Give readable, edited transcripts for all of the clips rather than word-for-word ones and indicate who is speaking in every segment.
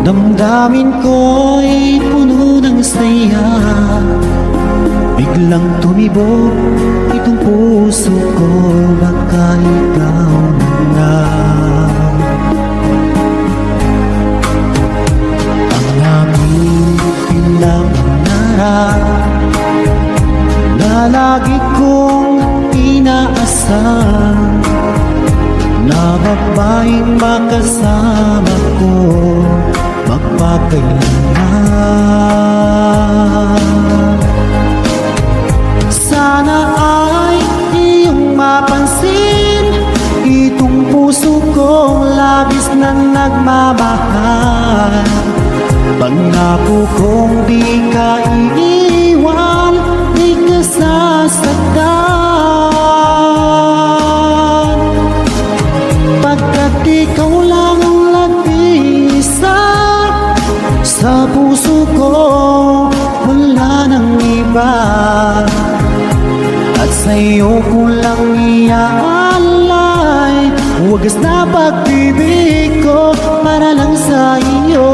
Speaker 1: Damdamin ko'y puno ng saya, biglang tumibok itong puso ko, baka ikaw na. Ang aking pinangarap na lagi kong inaasahan, na babaeng makasama ko magpakailanman. Sana ay iyong mapansin itong puso kong labis na nagmamahal. Pangako kong di ka iiwan, di ka sasaktan, pagkat ikaw lang ang nag-iisa sa puso ko, wala nang iba. At sa'yo ko lang iaalay wagas na pag-ibig ko para lang sa iyo.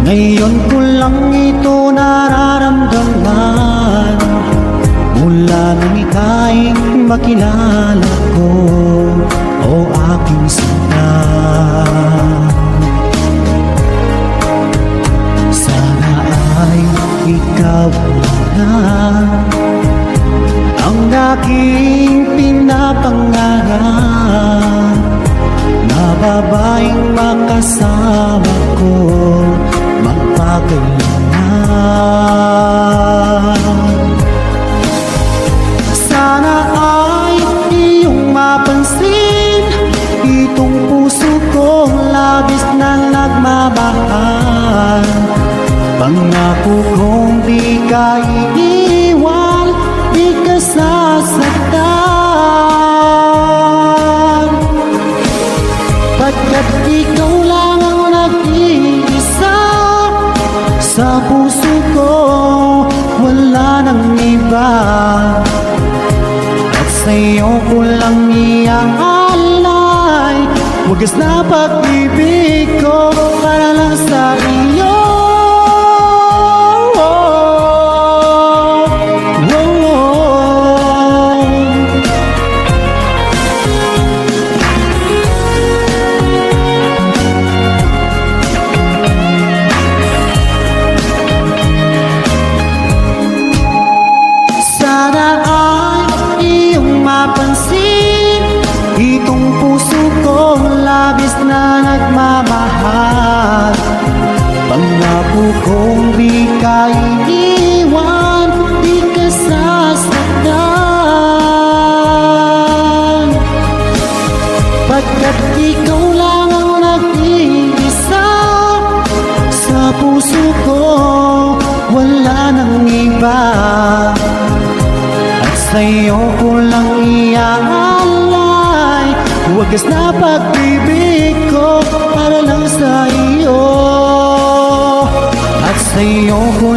Speaker 1: Ngayon ko lang ito nararamdaman, mula nang ika'y makilala ko, o aking sinta. Sana ay ikaw na ang aking pinapangarap, na babaeng makasama ko magpakailanman. Sana ay iyong mapansin itong puso kong labis na nagmamahal. Pangako kong di ka iiwan, di ka sasaktan, pagkat ikaw lang ang nag-iisa sa puso ko, wala nang iba. At sa'yo ko lang iaalay wagas na pag-ibig ko para lang sa iyo. Itong puso ko labis na nagmamahal. Pangako kong di ka iiwan, di ka sasaktan, pagkat ikaw lang ang nag-iisa sa puso ko, wala nang iba. At sa'yo ko lang iaalay wagas na pag-ibig ko para lang sa iyo. At sa'yo ko